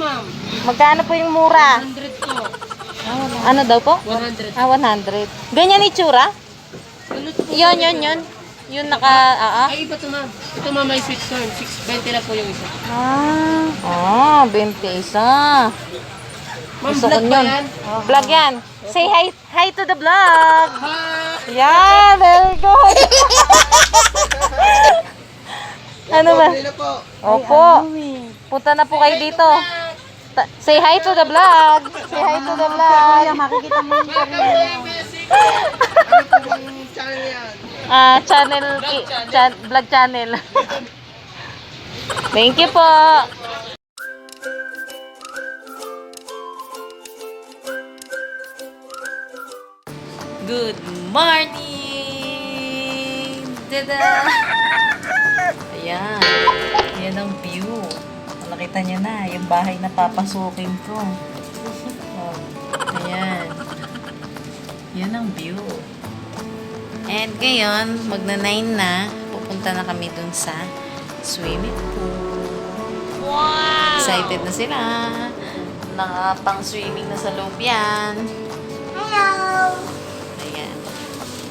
ma'am. Magkano po yung mura? 100 po. Ano daw po? 100. 100. Ganyan itsura? Ano to po? Yun. Yung naka, Ay, iba to ma'am. Ito ma'am, may sweet corn. 6.20 lang po yung isa. 20 isa. Ma'am, Gusto ko vlog ba yun. yan? Vlog yan. Say hi to the vlog. Hi! Yeah, very good. Ano ba? Opo. Punta na po kayo dito. Say hi to the vlog. Say hi to the vlog. Makikita mo yung sarili mo. Ano po bang channel yan? Vlog channel. Thank you po. Good morning! Tada! Ayan. Yan ang view. Nakita niyo na, yung bahay na papasukin ko. Oh, ayan. Yan ang view. And ngayon, magna-9 na. Pupunta na kami dun sa swimming pool. Wow! Excited na sila. Nakapang-swimming na sa loob yan. Hello! Ayan.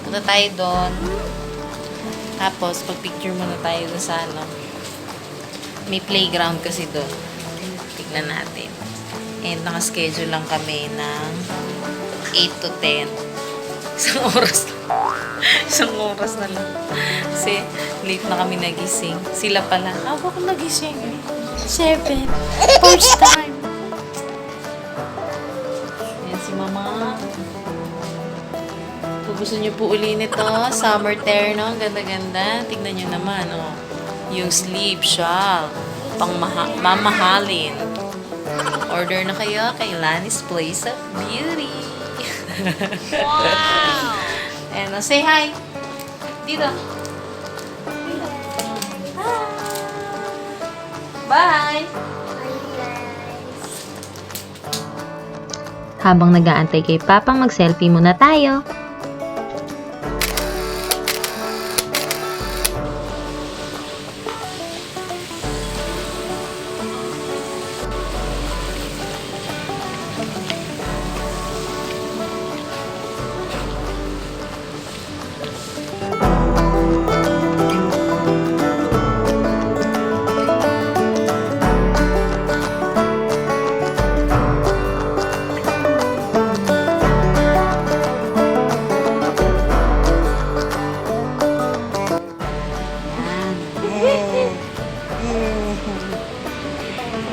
Punta tayo doon. Tapos, pag-picture muna tayo doon sa ano. May playground kasi doon. Tignan natin. And naka-schedule lang kami ng 8 to 10. Isang oras lang. Isang oras na lang. Kasi late na kami nagising. Sila pala. Ako nagising. 7. First time. Ayan si mama. Kung gusto nyo po uli nito, summer tear, no? Ganda-ganda. Tignan nyo naman, oh. Yung sleeve shawl. Pang mamahalin. Order na kayo kay Lani's Place of Beauty. Wow! And say hi. Dito. Bye! Habang nag-aantay kay Papang mag-selfie muna tayo.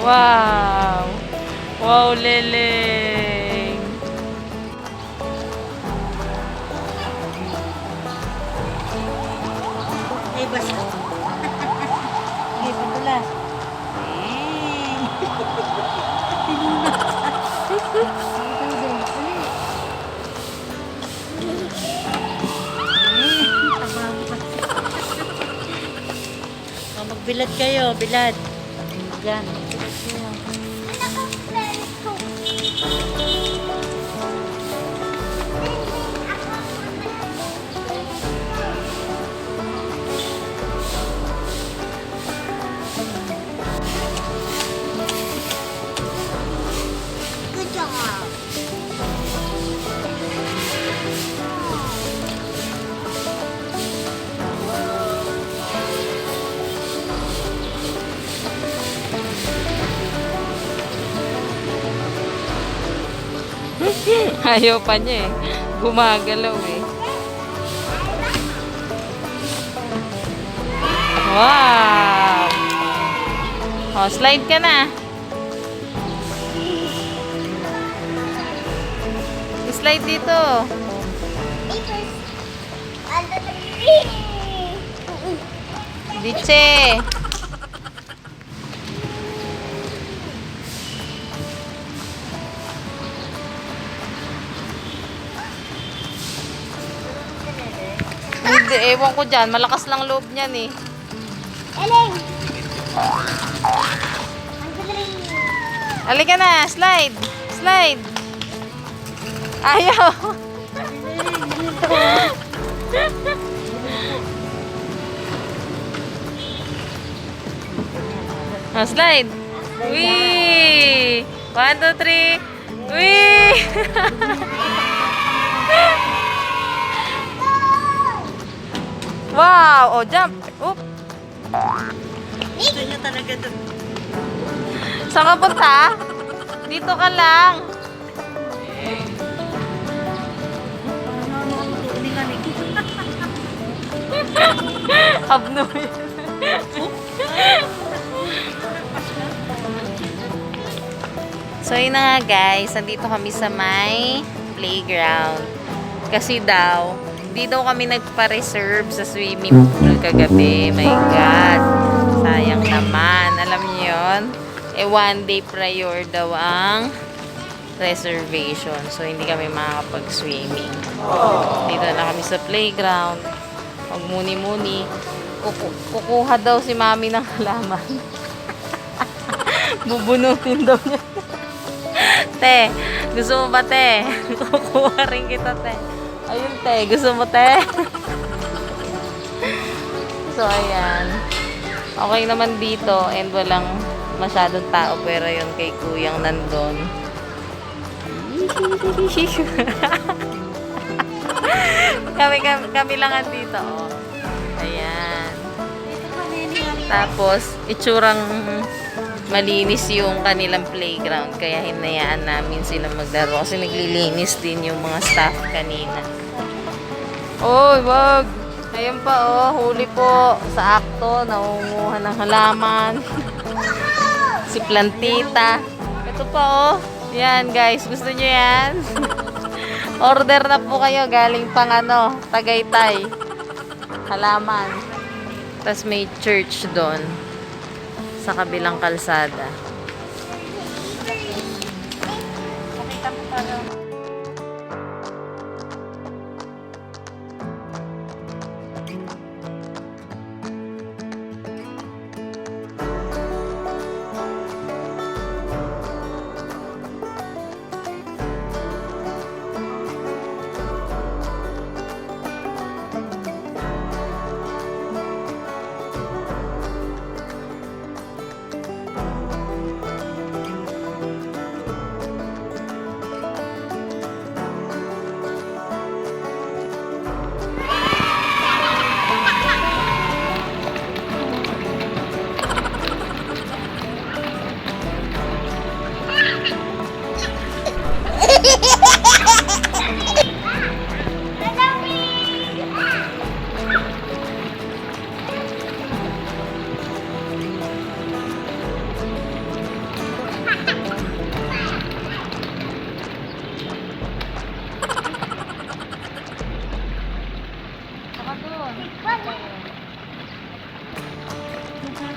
Wow! Wow, Leleng! Ay, basta. Sige, patulas. Magbilad kayo, bilad. Yan. Good job. Ayaw pa niya eh. Gumagalaw eh. Wow! Oh, slide ka na. Slide dito. Diche. Hindi, ewan ko dyan. Malakas lang loob niyan eh. Eleng! Halika na, slide. Slide. Ayaw. Slide. Wee! 1, 2, 3. Wee! Wow! Oh, jump! Oop! Gusto niya talaga ito. Saan ka punta? Dito ka lang. Abnormal. So, yun na nga guys. Nandito kami sa may playground. Kasi daw, di daw kami nagpa-reserve sa swimming pool kagabi. My God. Sayang naman. Alam niyo yun? One day prior daw ang reservation. So, hindi kami makakapag-swimming. Dito na kami sa playground. Huwag muni-muni. Kukuha daw si mami ng halaman. Bubunutin daw niya. Te, gusto mo ba, te? Kukuha rin kita, te. Ayun, te. Gusto mo, te? So, ayan. Okay naman dito and walang masyadong tao pero yun kay kuyang nandun. kami lang dito. Oh. Ayan. Tapos, itsurang malinis yung kanilang playground. Kaya hinayaan namin sila maglaro. Kasi naglilinis din yung mga staff kanina. Oy, wag! Ayan pa, oh. Huli po sa akto. Nangunguha ng halaman. Si Plantita. Ito pa, oh. Yan, guys. Gusto nyo yan? Order na po kayo. Galing pang Tagaytay. Halaman. Tapos may church doon. Sa kabilang kalsada.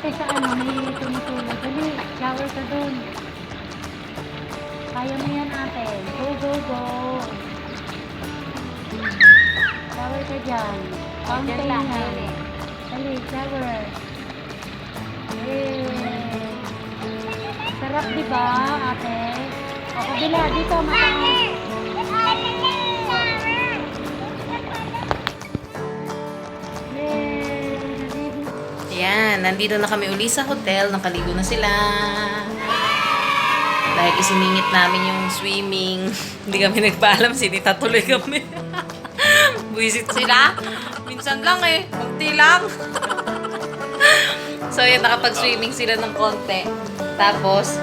Ate sa may tumutulog. Dali, shower ka doon. Kaya mo yan, ate. Go, go, go. Shower ka dyan. Fountain na. Dali, shower. Sarap, di ba, ate? O, kabila, dito, mataas. Ayan, nandito na kami uli sa hotel. Nakaligo na sila. Dahil isiningit namin yung swimming. Hindi kami nagpaalam, sinita tuloy kami. Buisit sila. Minsan lang eh. Kunti lang. So, yun, nakapag-swimming sila ng konti. Tapos,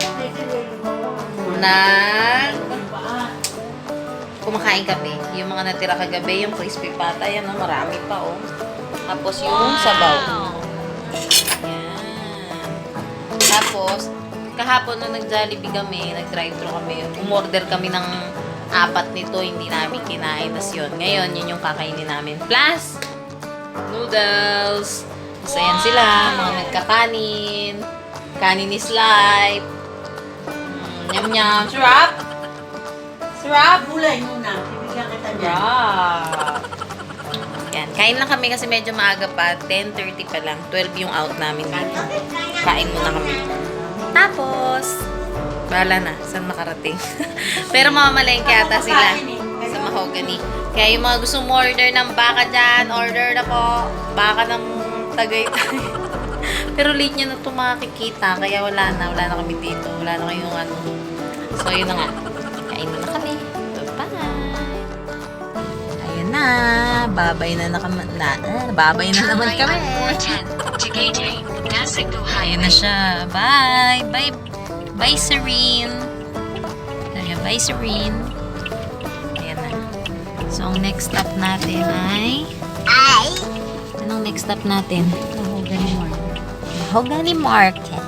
kumakain kami. Yung mga natira kagabi, yung crispy pata, yan, marami pa, oh. Tapos, yung sabaw. Yan. Tapos, kahapon nung nag-Jollibee kami, nag-drive-thru kami, umorder kami ng 4 nito, hindi namin kinain. Tapos yun, ngayon, yun yung kakainin namin. Plus, noodles. So, yan sila, mga nagkakanin. Kanin is life. Nyam-nyam. Sarap! Sarap! Gulay muna. Bibigyan kita niya. Sarap! Yan, kain lang kami kasi medyo maaga pa. 10:30 pa lang. 12 yung out namin dito. Kain muna kami. Tapos, bahala na. Saan makarating? Pero mamamalengke ata sila sa Mahogany. Kaya yung mga gusto mo order ng baka dyan, order na po. Baka ng Tagaytay. Pero late nyo na ito makikita. Kaya wala na kami dito. Wala na kayong So, yun na nga. Kain na kami. Bye-bye! Ayun na. Babay na naman kami. Ayun na siya. Bye! Bye! Bye, Serene! Bye, Serene! Ayan na. So, ang next stop natin ay... Anong next stop natin? Mahogany Market.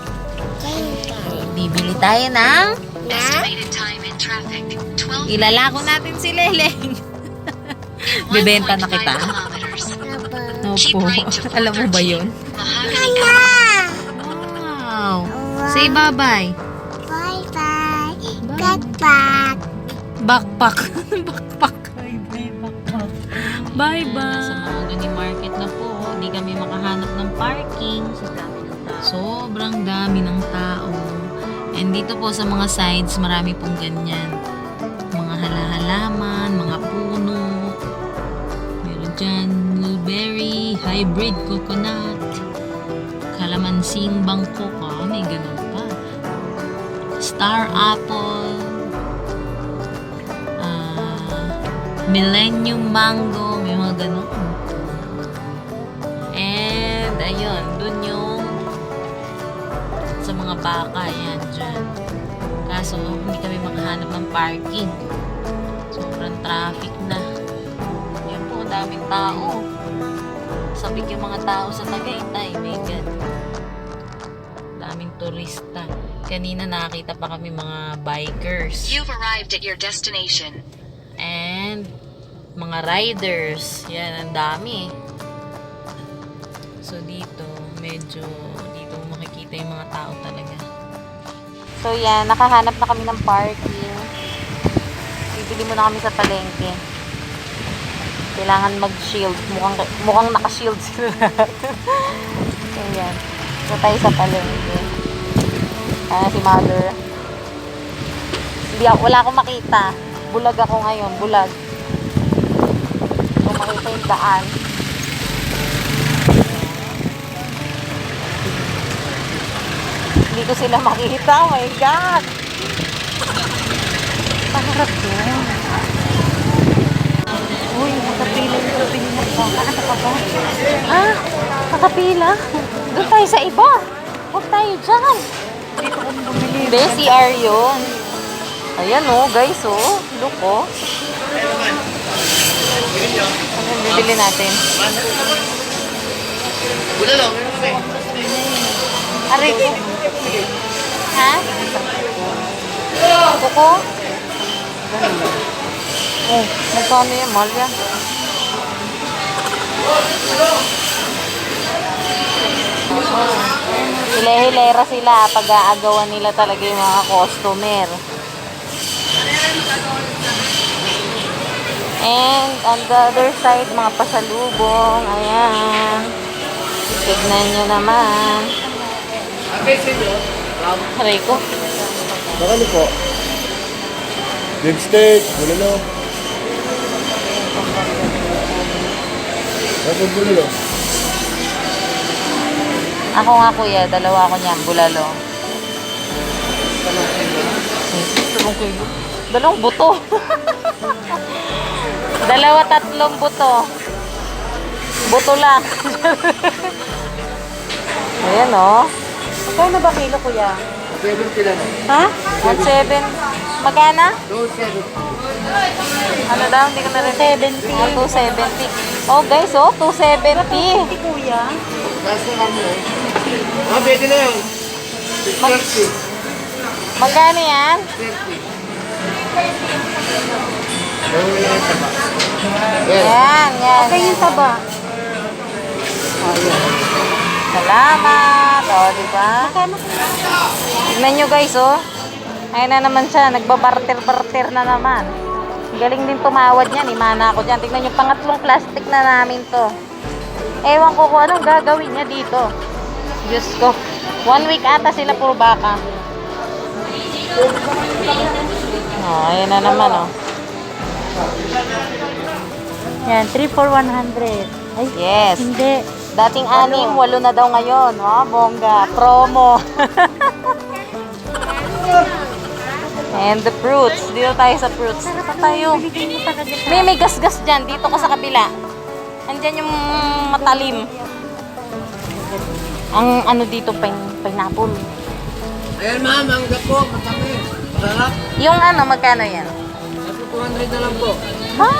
Bibili tayo ng... Ilalako natin si Leleng. Bibenta na kita. Opo. Alam mo ba yun? Wow. Say bye-bye. Bye-bye. Backpack. Backpack. Backpack. Bye-bye. Sa Mahogany Market na po. Hindi kami makahanap ng parking. Sobrang dami ng tao. And dito po sa mga sides, marami pong ganyan. Mga halaman, mga puno. Meron dyan, mulberry, hybrid coconut, kalamansing Bangkok. May ganun pa. Star apple, millennium mango, may mga ganun. And, ayun, dun yung sa mga baka, yan, dyan. Kaso, hindi kami makahanap ng parking. Sobrang traffic na. Yan po, daming tao. Sabik yung mga tao sa Tagaytay, may ganun. Daming turista. Kanina nakakita pa kami mga bikers. You've arrived at your destination. And mga riders. Yan, ang dami. So dito, medyo dito makikita yung mga tao talaga. So yan, nakahanap na kami ng parking. Bibili muna kami sa palengke. Kailangan mag-shield. Mukhang naka-shield sila. So yan. So tayo sa palengke. Si mother. Wala akong makita. Bulag ako ngayon. Bulag. So makita yung daan. Hindi ko sila makita. Oh my God! Pangarap doon. Uy, nakapila yung tubig na ba? Ano ka ba? Ah, nakapila? Doon tayo sa iba. Huwag tayo dyan. Dito kung bumili. Hindi, CR yun. Ayan o, guys o. Look o. Ano yung bibili natin? Bulalo, meron kami. Aray ko. Ha? Kuko? Oh, magkano yan? Mahal yan. Hile-hilera sila pag aagawan nila talaga yung mga customer. And on the other side, mga pasalubong. Ayan. Tignan nyo naman. Aray ko. Ano po? Beef steak, bulalo. Ano bulalo? Ako nga kuya, dalawa ako niyan, bulalo. Dalawang kilo? Dalawang buto. Dalawa, tatlong buto. Buto lang. Ayan o. Magkano ba kilo kuya? 70 lang. Ha? 1.7. Magkana? 270. Ano daw? Hindi ko na rin. 270. 270. Oh guys, oh, 270. Kuya. Kaso kami eh. Pwede na yun. 30. Magkano yan? 30. Meron na yung taba. Yan, yan. Okay yung taba. Salamat. O, diba? Tignan nyo guys, oh. Ayun na naman siya. Nagbabarter-barter na naman. Galing din tumawad niyan. Imana ako dyan. Tignan nyo, pangatlong plastic na namin to. Ewan ko kung anong gagawin niya dito. Diyos ko. 1 week ata sila puro baka. Oh, ayun na naman, oh. Yan, 3 for 100. Ay, Yes. hindi. Dating 6, 8 na daw ngayon. Oh, bongga. Promo. And the fruits. Dito tayo sa fruits. Dito tayo. May gas-gas dyan. Dito ka sa kabila. Andyan yung matalim. Ang ano dito, pineapple. Ayan ma'am, ang gapo, matami. Masarap. Yung ano, magkano yan? 200 na lang po. Ha?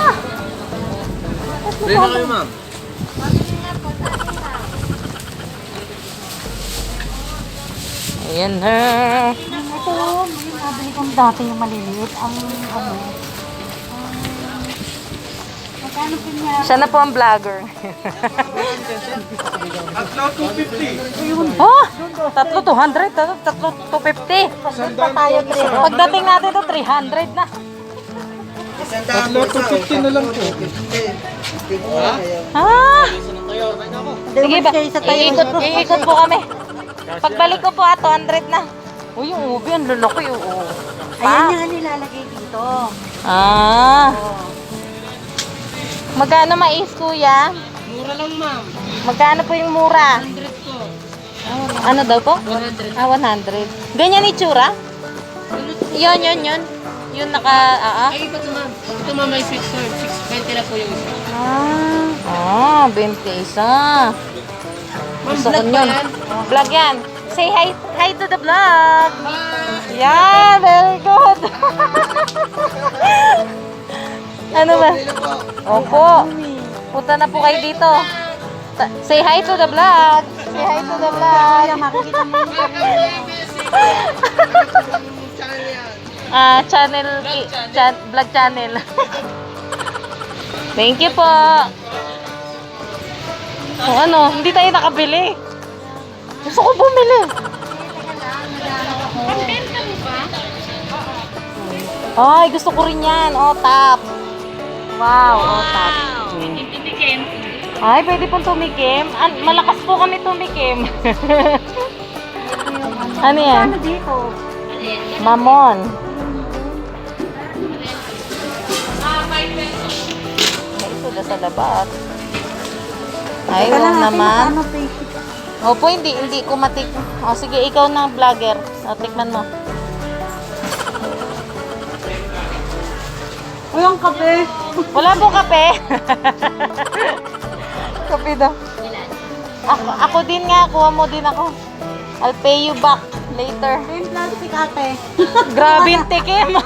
Bili na kayo ma'am. Ayan na. Ito, may nabili kong dati yung maliliit. Ang ano. Magkano po niya? Siya na po ang vlogger. Tatlo, 250. Oh! Tatlo 200, tatlo 250. Pa tayo, Dre. Pagdating natin to 300 na. Tatlo, 250 na lang po. Ah! Sige ba? Iikot po kami. Pagbalik ko po 200 na. Uy, yung ubi, ang luloko yung ubi. Ayan nga nilalagay dito. Ah. Magkano mais, kuya? Mura lang ma'am. Magkano po yung mura? 100 po. Ano daw po? 100. Ah, 100. Ganyan itsura? Yun. Yung naka, Ay, ito ma'am. Ito ma'am, may sweet corn. 620 na po yung isa. Ah, 21. Ma'am, Gusto ko vlog ba yun. yan? Vlog yan. Say hi to the vlog. Yeah, very good. Ano ba? Opo. Punta na po kayo dito. Say hi to the vlog. Say hi to the vlog. Makikita mo yung Vlog channel. Thank you po. O ano, hindi tayo nakabili. Gusto ko bumili. Ay, gusto ko rin yan. O, top. Wow, o, top. Ay, pwede pong tumikim. Malakas po kami tumikim. Ano yan? ano dito? Mamon. Ito na sa labas. Ay, wow naman. Ano pa yung Opo, hindi ko matik. O, sige, ikaw na vlogger. O, tikman mo. Uy, ang kape. Wala po kape. Kape daw. Ako din nga, kuha mo din ako. I'll pay you back later. Yung plastic ate. Grabe yung tikim.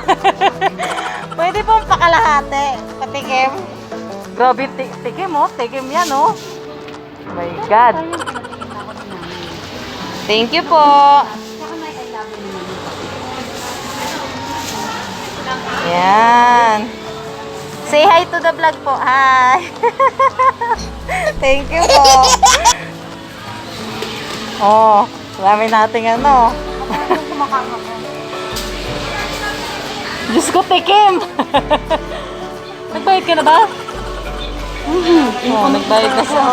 Pwede pong pakalahati. Patikim. Grabe yung tikim, oh. Tikim yan, oh. Oh my God. Thank you po. Yan. Say hi to the vlog po. Hi. Thank you po. Oh, marami nating ano. Diyos ko, tikim. Nagbayad ka na ba? Oh, nagbayad na siya.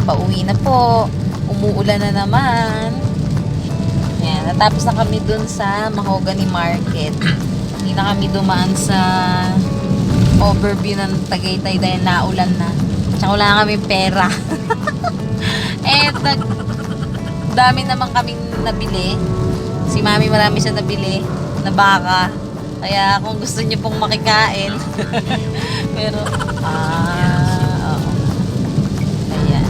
Pauwi na po. Umuulan na naman. Yan. Natapos na kami dun sa Mahogany Market. Hindi na kami dumaan sa overview ng Tagaytay dahil naulan na. Tsaka wala kami pera. Eh, dami naman kaming nabili. Si Mami marami siya nabili na baka. Kaya kung gusto niyo pong makikain. Pero, oo. Ayan.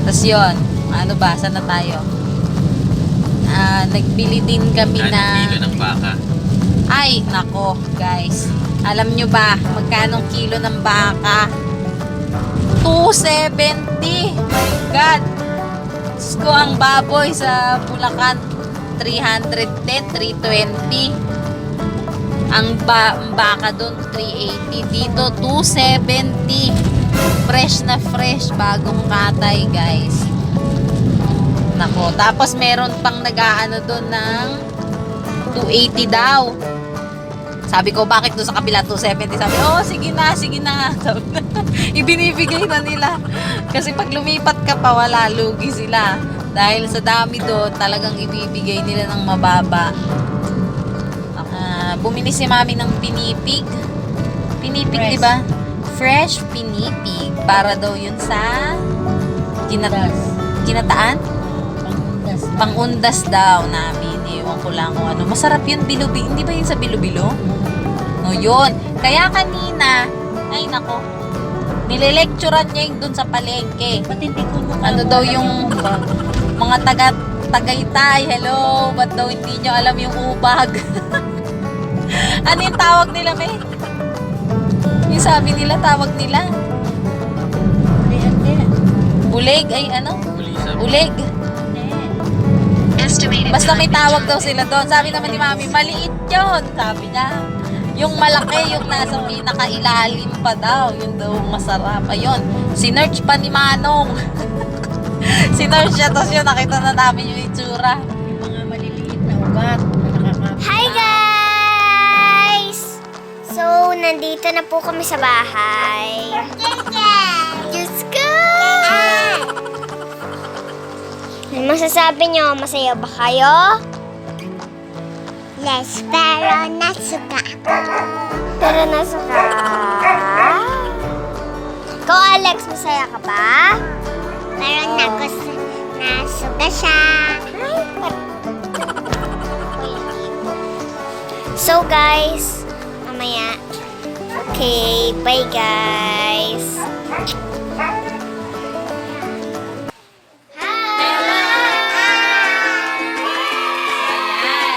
Tapos yun, ano ba, saan na tayo? Nagbili din kami na... kilo ng baka? Ay, nako, guys. Alam nyo ba, magkano kilo ng baka? 270! My God! Diyos ko, ang baboy sa Bulacan, 310, 320. Ang baka doon, 380. Dito, 270. Fresh na fresh, bagong katay, guys. Nako. O, tapos meron pang nag-aano doon ng 280 daw. Sabi ko, bakit doon sa kabila 270? Sabi, sige na. Sabi na, ibinibigay na nila. Kasi pag lumipat ka pa, wala, lugi sila. Dahil sa dami doon, talagang ibibigay nila ng mababa. Bumili si mami ng pinipig. Pinipig, di ba? Fresh pinipig. Para daw yun sa kinataan? Pangundas daw namin. Ewan ko lang kung ano. Masarap yun, bilo-bilo. Hindi ba yun sa bilo-bilo? No, yun. Kaya kanina, ay nako, nilelecturan niya yung dun sa palengke. Ano daw yung mga Tagaytay, hello, ba't daw hindi nyo alam yung ubag? Ano yung tawag nila, May? Yung sabi nila, tawag nila? Bulig, ay ano? Bulig. Estimated Basta may time tawag to daw charge. sila doon. Sabi naman ni Mami, maliit yun. Sabi niya. Yung malaki, yung nasa pinakailalim pa daw. Yun daw masarap. Ayun. Sinerch pa ni Manong. Sinerch siya. Tapos yun, nakita na namin yung itsura. Mga maliliit na ugat. Hi guys! So, nandito na po kami sa bahay. Diyos ko! Ano masasabi nyo? Masaya ba kayo? Yes, pero nasuka ako. Pero nasuka? Ikaw, Alex, masaya ka ba? Pero nasuka siya. So guys, mamaya. Okay, bye guys. Ayan.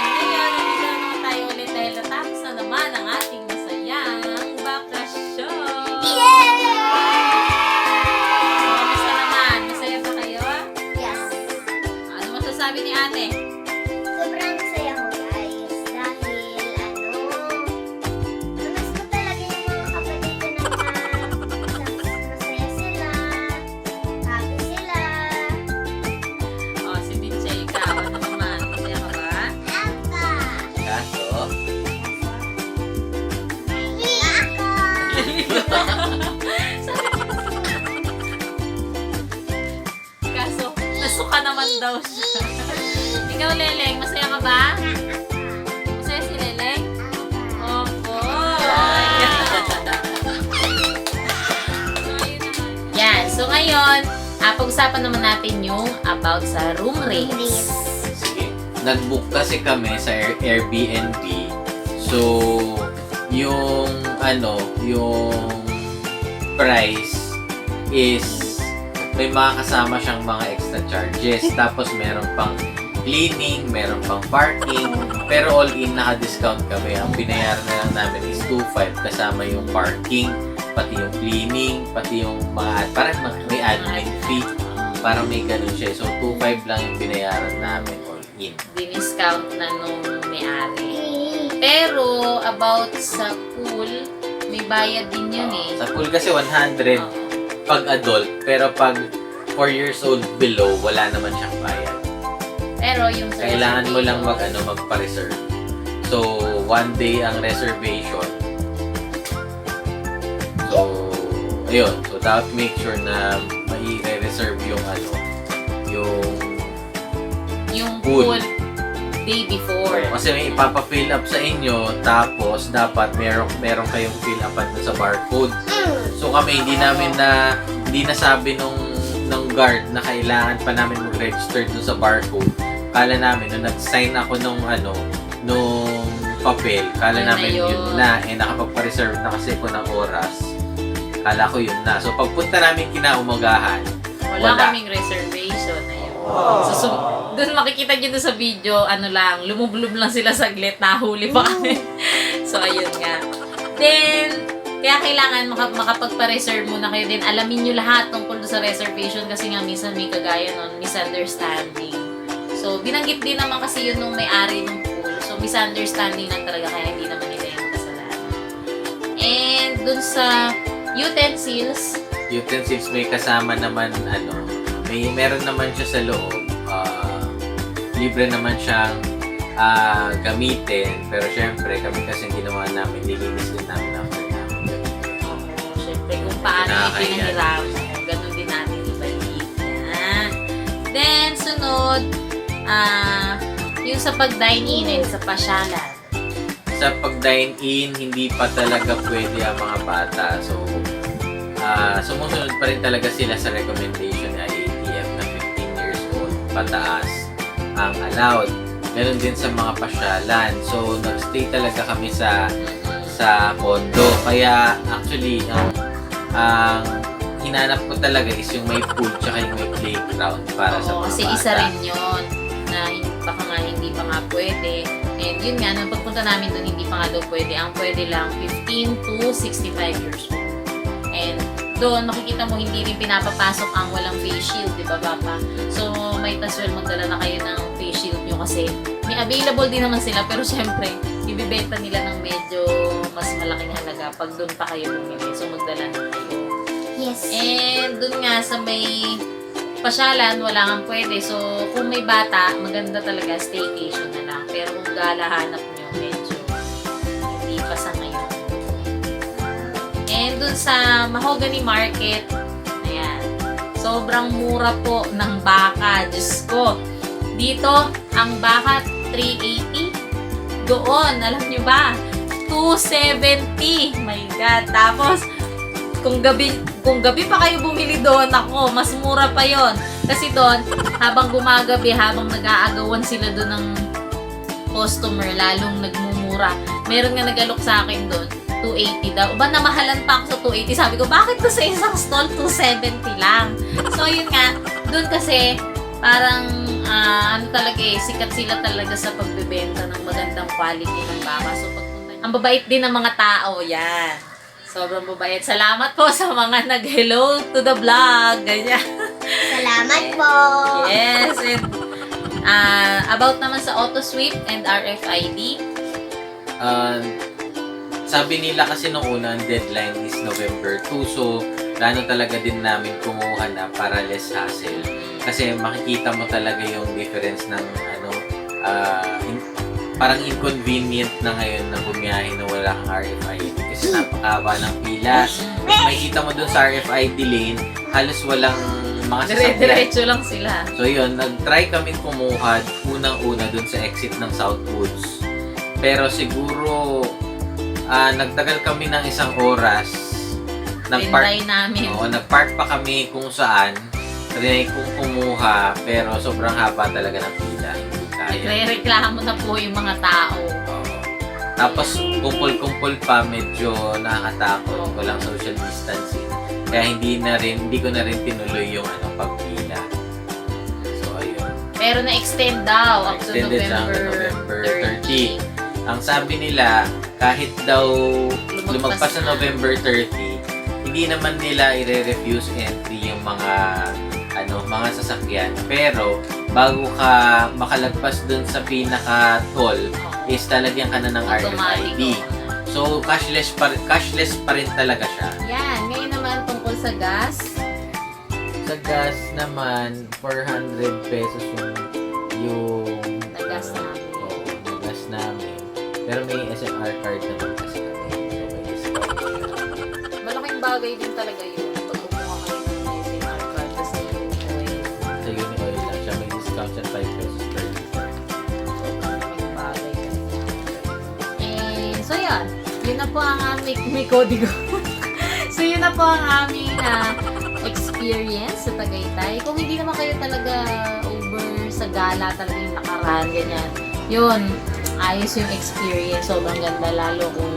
Ngayon, nandito na naman tayo ulit dahil natapos na naman ang ating masayang bakasyon. So, kamusta naman? Masaya ba kayo? Yes. Ano masasabi ni ate? Sobrang saya ko guys. Dahil namiss ko talaga yung mga kapatid ko na masaya sila. Happy sila. Oh, si Dinche, ikaw. Ano naman? Masaya ka ba? Apa. Kaso, Kaso, nasuka naman daw siya. Ikaw, Leleng, masaya ka ba? Masaya si Leleng? Opo. Yan. So, ngayon, pag-usapan naman natin yung about sa room rates. sige. Nag-book kasi kami sa Airbnb. So, yung price is may mga kasama siyang mga extra charges. Tapos meron pang cleaning, meron pang parking. Pero all in, naka-discount kami. Ang binayaran na lang namin is 2,500 kasama yung parking, pati yung cleaning, pati yung mga, parang may admin fee. Parang may ganun siya. So, 2,500 lang yung binayaran namin all in. Diniscount na nung may-ari. Pero, about sa pool, may bayad din yun eh. Sa pool kasi 100 pag adult, pero pag 4 years old below, wala naman siyang bayad. Pero yung sa Kailangan mo lang reservation, magpa-reserve. So, 1 day ang reservation. So, ayun. So, dapat make sure na mai-reserve yung yung pool. pool day before. Kasi may ipapa-fill up sa inyo, tapos dapat meron kayong fill upan sa barcode. So kami hindi nasabi nung guard na kailangan pa namin mag-register dun sa barcode. Kala namin nung nag-sign ako nung papel, kala Yun na namin yun. yun na, nakapag-reserve na kasi ko ng oras. Kala ko yun na. So pagpunta namin kinaumagahan, Wala kaming reservation na yun. So, doon makikita nyo doon sa video, lumublob lang sila saglit, nahuli pa kami. So, ayun nga. Then, kaya kailangan makapagpa-reserve muna kayo din. Alamin nyo lahat tungkol doon sa reservation kasi nga minsan may kagaya nun, misunderstanding. So, binanggit din naman kasi yun nung may-ari ng pool. So, misunderstanding lang talaga kaya hindi naman nila yung kasalanan. And, doon sa utensils, may kasama naman meron naman siya sa loob. libre naman siyang gamitin. Pero syempre, kami kasi ginawa namin, nilinis din namin after namin. Siyempre, kung paano yung Nakakaya. pinahirap mo, ganun din natin ibalik. Yan. Then, sunod, yung sa pag-dine-in and sa pasyalan. Sa pag-dine-in, hindi pa talaga pwede ang mga bata. So, sumusunod pa rin talaga sila sa recommendation ni IATF na 15 years old pataas ang allowed. Meron din sa mga pasyalan. So, nag-stay talaga kami sa condo. Kaya, actually, ang hinanap ko talaga is yung may pool tsaka yung may playground para sa mga Oo, kasi bata. isa rin yun na baka nga hindi pa nga pwede. And yun nga, nung pagpunta namin doon, hindi pa nga daw pwede. Ang pwede lang 15 to 65 years old. And doon, makikita mo, hindi rin pinapapasok ang walang face shield, di ba, Papa? So, might as well magdala na kayo ng face shield nyo kasi may available din naman sila. Pero syempre, ibibenta nila ng medyo mas malaking halaga pag doon pa kayo bumili. So, magdala na kayo. Yes. And dun nga sa may pasyalan, wala kang pwede. So, kung may bata, maganda talaga staycation na lang. Pero kung galahanap nyo, medyo hindi pa sa ngayon. And dun sa Mahogany Market, ayan, sobrang mura po ng baka. Diyos ko. Dito, ang baka 380. Doon, alam nyo ba? 270. My God. Tapos, kung gabi pa kayo bumili doon, ako, mas mura pa yon. Kasi doon, habang gumagabi, habang nag-aagawan sila doon ng customer, lalong nagmumura. Meron nga nag-alok sa akin doon, 280 daw. Ba, namahalan pa ako sa 280. Sabi ko, bakit to sa isang stall, 270 lang? So, yun nga, doon kasi, parang, ano talaga sikat sila talaga sa pagbebenta ng magandang quality ng baka. So, pagpunta, ang babait din ng mga tao, yan. Sobrang babayad. Salamat po sa mga nag-hello to the vlog. Ganyan. Salamat po. Yes. And, about naman sa auto sweep and RFID. Sabi nila kasi nung una, ang deadline is November 2. So, plano talaga din namin kumuha na para less hassle. Kasi makikita mo talaga yung difference ng parang inconvenient na ngayon na bumiyahe na wala kang RFID kasi napakaba ng pila. Makikita mo dun sa RFID lane, halos walang mga sasakyan. Dire-diretso lang sila. So yun, nag-try kami kumuha unang-una dun sa exit ng Southwoods. Pero siguro, nagtagal kami ng isang oras. Pintay namin. Oo, nag-park pa kami kung saan. Trinay kong kumuha, pero sobrang haba talaga ng pila. Hindi kaya. Nagre-reklamo na po yung mga tao. Oo. Tapos, kumpul-kumpul pa, medyo nakakatakot. Walang social distancing. Kaya hindi ko na rin tinuloy yung pagpila. So, ayun. Pero na-extend daw up to Extended sa November 30. Ang sabi nila, kahit daw lumagpas sa November 30, hindi naman nila i-refuse entry yung mga sasakyan. Pero, bago ka makalagpas dun sa pinaka-toll, is talagyan ka na ng RFID. So, cashless pa rin talaga siya. Yan. Ngayon naman tungkol sa gas. Sa gas naman, 400 pesos yung Nagas namin. Oo, nagas namin. Pero may SMR card naman kasi kami. So, may discount siya. Malaking bagay din talaga yun. Pag kumuha kayo ng SMR card kasi yung oil. Sa Unioil lang siya. May discount siya 5 pesos per liter. Malaking bagay kasi. So yan. Yun na po ang aming, may kodigo. So yun na po ang aming experience sa Tagaytay. Kung hindi naman kayo talaga over sa gala talaga yung nakaraan, ganyan. Yun, ayos yung experience. Sobrang ganda lalo kung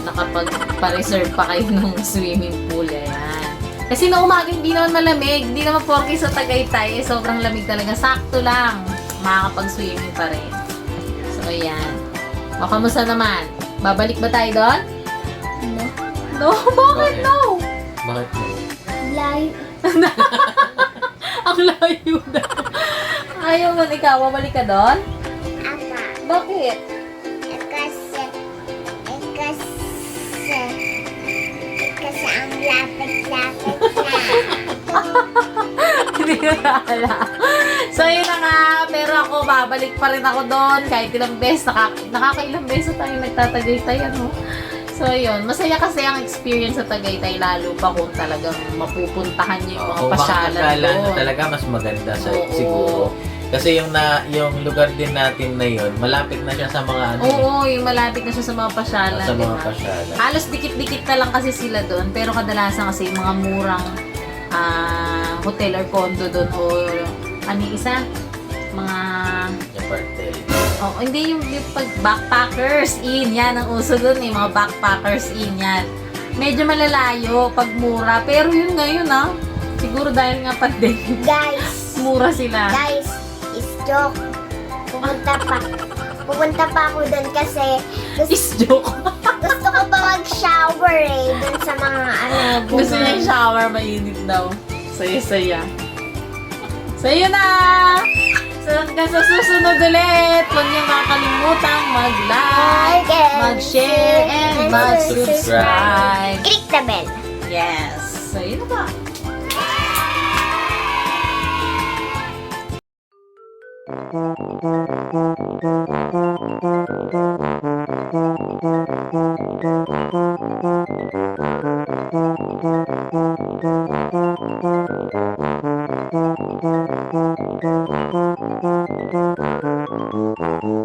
nakapag-reserve pa kayo ng swimming pool. Ayan. Kasi na umaga hindi naman malamig. Hindi naman porky sa Tagaytay. Sobrang lamig talaga. Sakto lang. Makakapag-swimming pa rin. So, ayan. O, kamusta naman? Babalik ba tayo doon? No. No? Bakit no? Bakit mo? Layo. Ang layo daw. Ayaw mo, ikaw, babalik ka doon? Ama. Bakit? Kasi ang lapit-lapit na. Hindi ko na alam. So, yun na nga. Pero ako, babalik pa rin ako doon. Kahit ilang beses. Nakakailang beses tayo nagtatagaytay, ano. So, yun. Masaya kasi ang experience sa Tagaytay. Lalo pa kung talagang mapupuntahan niyo yung mga Kung pasyalan makakasyalan na doon. talaga, mas maganda Oo. siguro. Kasi yung lugar din natin na yun, malapit na siya sa mga ano. Oo, yung malapit na siya sa mga pasyalan. Sa mga diba? pasyalan. Halos dikit-dikit na lang kasi sila doon. Pero kadalasan kasi yung mga murang hotel or condo doon o ano yung isa? Mga Yung partel. oh, hindi yung pag backpackers in yan ang uso doon eh, mga backpackers in yan. Medyo malalayo pag mura, pero yun ngayon siguro dahil nga pandemic, Guys, mura sila. guys, is joke. Pupunta pa ako doon kasi Is joke. gusto ko pa mag-shower doon sa mga Gusto niya yung shower, mainit daw. Saya-saya. So, yun na! So, hanggang sa susunod ulit, huwag niyo makakalimutang mag-like, mag-share, and mag-subscribe. Click the bell. Yes! So, yun na ba? Thank you.